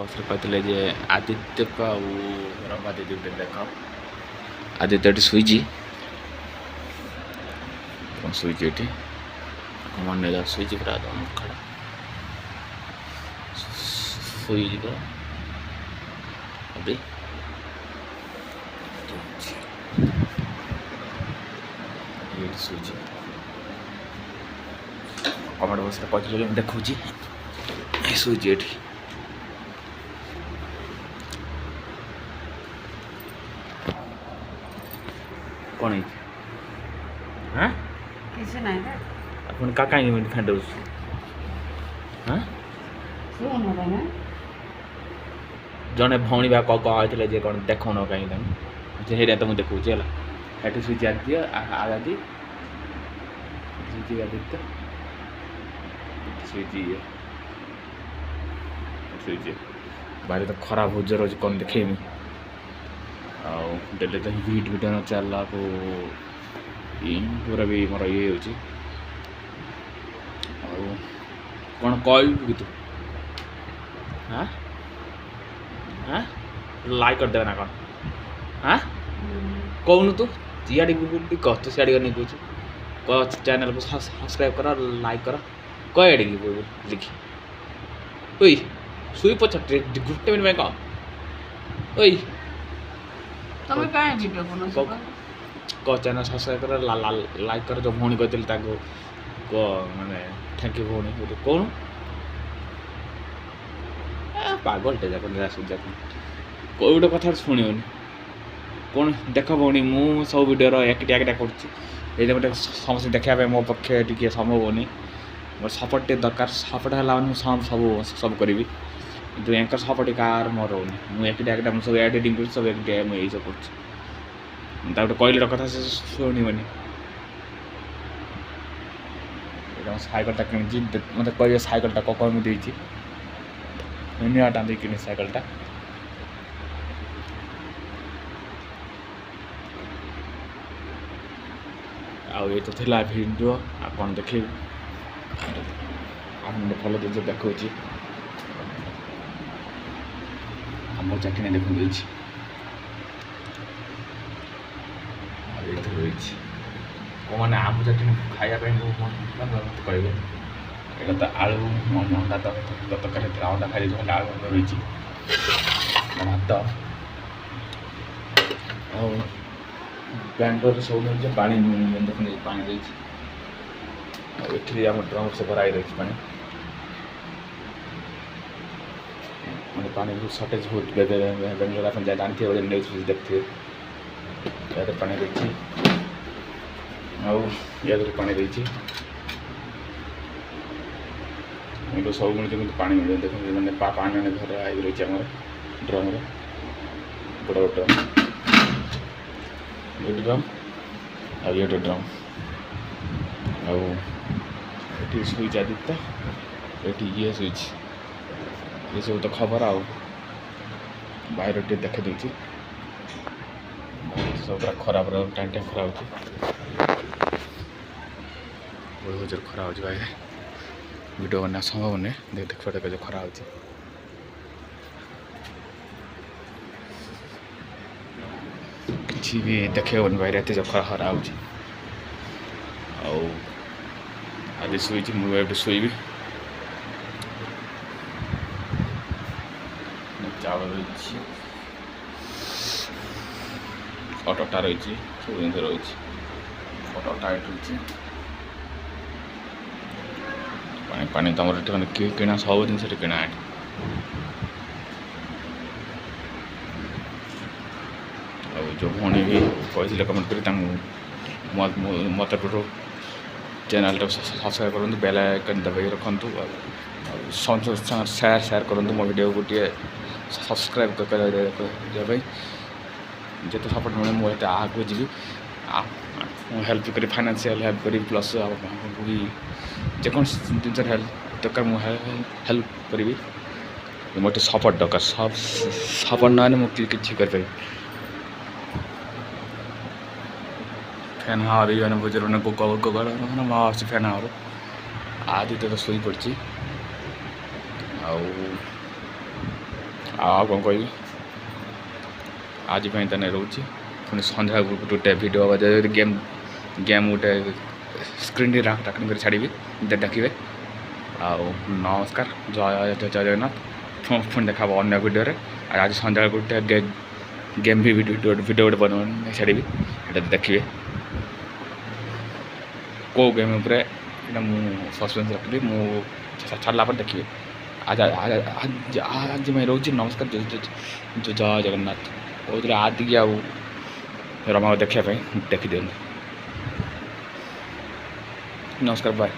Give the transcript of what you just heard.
ବସ୍ରେ କହିଥିଲେ ଯେ ଆଦିତ୍ୟକୁ ଆଉ ରମା ଦିଦି ଦେଖ ଆଦିତ୍ୟ ଏଠି ଶୋଇଛି କ'ଣ ଶୋଇଛି ଏଠି ମନେ ଶୋଇଛି ପୁରା ମୁଖାଟା ଶୋଇଯିବ ଏବେ ଶୋଇଛି କମେଣ୍ଟ ବକ୍ସରେ କହିଥିଲେ ମୁଁ ଦେଖାଉଛି ଶୋଇଛି ଏଠି କ'ଣ ହେଇଛି ହାଁ କିଛି ନାହିଁ ରେ ଆପଣ କାହିଁକି ଏମିତି ଫାଣ୍ଡଉଛି ହାଁ ଜଣେ ଭଉଣୀ ବା କହିଥିଲେ ଯେ କ'ଣ ଦେଖାଉନ କାହିଁକି ତାଙ୍କୁ ସେଇଟା ତ ମୁଁ ଦେଖାଉଛି ହେଲା ଏଠି ଶୋଇଛି ଆଦିତ୍ୟ ଆଦି ଶୋଇଛି ଆଦିତ୍ୟ ଶୋଇଛି ବାହାରେ ତ ଖରା ବହୁତ ଜୋର ଅଛି କ'ଣ ଦେଖେଇମି ଆଉ ଡେଲି ତ ହିଟ୍ ଭିଡ଼ିଓ ନ ଚାଲିଲାକୁ ପୁରା ବି ମୋର ଇଏ ହେଉଛି ଆଉ କ'ଣ କହିବୁ କି ତୁ ହାଁ ହାଁ ଲାଇକ୍ କରିଦେବେ ନା କ'ଣ ହାଁ କହୁନୁ ତୁ ଇଆଡ଼େ କହ ତୁ ସିଆଡ଼େ ନେଇ କହୁଛୁ କହ ଚ୍ୟାନେଲ୍କୁ ସବସ୍କ୍ରାଇବ୍ କର ଲାଇକ୍ କର କହ ଏଡ଼ିକି ଲିଖି ଓଇ ଶୋଇ ପଛ ଗୋଟେ ମିନିଟ୍ ପାଇଁ କହ ଓଇ ତମେ କାହିଁ ଭିଡ଼ିଓ ବନଉଛ କହ ଚ୍ୟାନେଲ୍ ସବସ୍କ୍ରାଇବ୍ କର ଲାଇକ୍ କର ଯେଉଁ ଭଉଣୀ କହିଥିଲି ତାଙ୍କୁ କହ ମାନେ ଥ୍ୟାଙ୍କ ୟୁ ଭଉଣୀ ବୋଲି କହୁନୁ ପାଗଲଟେ ଯାକ ଯାକ କେଉଁ ଗୋଟେ କଥା ଶୁଣିବନି କ'ଣ ଦେଖ ଭଉଣୀ ମୁଁ ସବୁ ଭିଡ଼ିଓର ଏକିଟା କରୁଛି ଏଇଟା ଗୋଟେ ସମସ୍ତେ ଦେଖିବା ପାଇଁ ମୋ ପକ୍ଷେ ଟିକେ ସମ୍ଭବ ହେଉନି ମୋର ସପୋର୍ଟ ଟିକେ ଦରକାର ସପୋର୍ଟ ହେଲା ମାନେ ମୁଁ ସବୁ କରିବି କିନ୍ତୁ ଏଙ୍କର ସପୋର୍ଟ କାହାର ମୋର ହେଉନି ମୁଁ ଏକିଟା ମୁଁ ସବୁ ଏଡ଼ିଟିଂ କରୁଛି ସବୁ ଏକିଟା ମୁଁ ଏଇସବୁ କରୁଛି ତା ଗୋଟେ କହିଲେ କଥା ସେ ଶୁଣିବନି ଏଇଟା ସାଇକେଲଟା କିଣିଛି ମୋତେ କହିବେ ସାଇକେଲଟା କ'ଣ ମୁଁ ଦେଇଛି ନୂଆଟା ଦେଇ କିଣି ସାଇକେଲଟା ଆଉ ଏଇ ତ ଥିଲା ଭିଡ଼ିଓ ଆଉ କ'ଣ ଦେଖେଇବି ଆପଣ ଭଲ ଜିନିଷ ଦେଖାଉଛି ଆମ୍ବ ଚାଟଣି ଦେଖୁ ଦେଇଛି ଆଉ ଏଇଠି ରହିଛି କେଉଁମାନେ ଆମ୍ବ ଚାଟଣି ଖାଇବା ପାଇଁ ମୋତେ କହିବେ ଏଇଟା ତ ଆଳୁ ଅଣ୍ଡା ତରକାରୀ ଅଣ୍ଡା ଖାଇଦେଇଛି ଖଣ୍ଡେ ଆଳୁ ରହିଛି ଭାତ ଆଉ ବ୍ୟାଙ୍ଗଲୋରରେ ସବୁ ମିଳୁଛି ପାଣି ଦେଖୁନି ପାଣି ଦେଇଛି ଆଉ ଏଠି ଆମ ଡ୍ରମ୍ ସେ ଭରା ହେଇ ରହିଛି ପାଣି ମାନେ ପାଣି ବହୁତ ସର୍ଟେଜ୍ ବହୁତ ବେଙ୍ଗଲୋର ଆପଣ ଯାଇ ଜାଣିଥିବେ ବୋଧେ ନ୍ୟୁଜ୍ ଫ୍ୟୁଜ୍ ଦେଖିଥିବେ ଇଆଡ଼େ ପାଣି ଦେଇଛି ଆଉ ଇଆଡ଼େ ପାଣି ଦେଇଛି ଏଇଠୁ ସବୁ ମିଳୁଛି କିନ୍ତୁ ପାଣି ମିଳୁଛି ଦେଖନ୍ତୁ ମାନେ ପାଣି ମାନେ ଭରା ହେଇକି ରହିଛି ଆମର ଡ୍ରମ୍ରେ ବଡ଼ ବଡ଼ ଡ୍ରମ୍ ଏଇଠି ଡ୍ରମ୍ ଆଉ ଇଏ ଡ୍ରମ୍ ଆଉ ଏଠି ଶୋଇଛି ଆଦିତ୍ୟ ଏଠି ଇଏ ଶୋଇଛି ଏସବୁ ତ ଖବର ଆଉ ବାହାରେ ଟିକେ ଦେଖାଇ ଦେଉଛି ସବୁ ପୁରା ଖରାପ ଟାଇମ୍ ଖରା ହେଉଛି ବହୁତ ଜୋର ଖରା ହେଉଛି ବାହାରେ ଭିଡ଼ିଓ ବନେଇବା ସମ୍ଭବ ନୁହେଁ ଦେଖିବା ଦେଖ ଖରା ହେଉଛି କିଛି ବି ଦେଖେଇବନି ବାହାରେ ଏତେ ଯେଉଁ ଖରା ହେଉଛି ଆଉ ଆଜି ଶୋଇଛି ମୁଁ ଏବେ ଶୋଇବି ଚାଉଳ ରହିଛି ଅଟୋଟା ରହିଛି ସବୁ ଜିନିଷ ରହିଛି ଅଟୋ ଟାଇଟ୍ ରହିଛି ପାଣି ତୁମର ଏଠି ମାନେ କିଣା ସବୁ ଜିନିଷ ଏଠି କିଣା ଏଠି ଆଉ ଯେଉଁ ଭଉଣୀ ବି କହିଥିଲେ କମେଣ୍ଟ କରି ତାଙ୍କୁ ମୋ ତରଫରୁ ଚ୍ୟାନେଲ୍ଟା ସବସ୍କ୍ରାଇବ୍ କରନ୍ତୁ ବେଲ୍ ଆଇକନ୍ ଦବାଇ ରଖନ୍ତୁ ଆଉ ସେୟାର କରନ୍ତୁ ମୋ ଭିଡ଼ିଓକୁ ଟିକେ ସବସ୍କ୍ରାଇବ୍ କରିବା ପାଇଁ ଯେତେ ସପୋର୍ଟ ମିଳେ ମୁଁ ଏତେ ଆଗକୁ ଯିବି ମୁଁ ହେଲ୍ପ କରି ଫାଇନାନ୍ସିଆଲ୍ ହେଲ୍ପ କରିବି ପ୍ଲସ୍ ଆପଣଙ୍କୁ ବି ଯେକୌଣସି ଜିନିଷରେ ହେଲ୍ପ ଦରକାର ମୁଁ ହେଲ୍ପ କରିବି ମୋର ଟିକେ ସପୋର୍ଟ ଦରକାର ସପୋର୍ଟ ନହେଲେ ମୁଁ କିଛି କରିପାରିବି ଫ୍ୟାନ୍ ହାୱାର ମାନେ ବୁଝିଲ ମାନେ ମୁଁ ଆସୁଛି ଫ୍ୟାନ୍ ହାୱାର ଆଦିତ୍ୟ ତ ଶୋଇପଡ଼ିଛି ଆଉ ଆଉ କ'ଣ କହିବି ଆଜି ପାଇଁ ତାହେଲେ ରହୁଛି ପୁଣି ସନ୍ଧ୍ୟାବେଳକୁ ଗୋଟେ ଭିଡ଼ିଓ ହବ ଯଦି ଗେମ୍ ଗୋଟେ ସ୍କ୍ରିନ୍ରେ ରେକର୍ଡ଼ିଂ କରି ଛାଡ଼ିବି ଦେଖିବେ ଆଉ ନମସ୍କାର ଜୟ ଜଗନ୍ନାଥ ପୁଣି ଦେଖା ହେବ ଅନ୍ୟ ଭିଡ଼ିଓରେ ଆଉ ଆଜି ସନ୍ଧ୍ୟାବେଳକୁ ଗୋଟେ ଗେମ୍ ବି ଭିଡ଼ିଓ ଗୋଟେ ବନେଇ ଛାଡ଼ିବି ସେଇଟା ଦେଖିବେ କେଉଁ ଗେମ୍ ଉପରେ ଏଇଟା ମୁଁ ସସ୍ପେନ୍ସ ରଖିବି ମୁଁ ଛାଡ଼ିଲା ପରେ ଦେଖିବେ ଆଜି ପାଇଁ ରହୁଛି ନମସ୍କାର ଜୟ ଜଗନ୍ନାଥ କହୁଥିଲେ ଆଦିକି ଆଉ ରମାକୁ ଦେଖିବା ପାଇଁ ଦେଖିଦିଅନ୍ତୁ ନମସ୍କାର ବାଏ।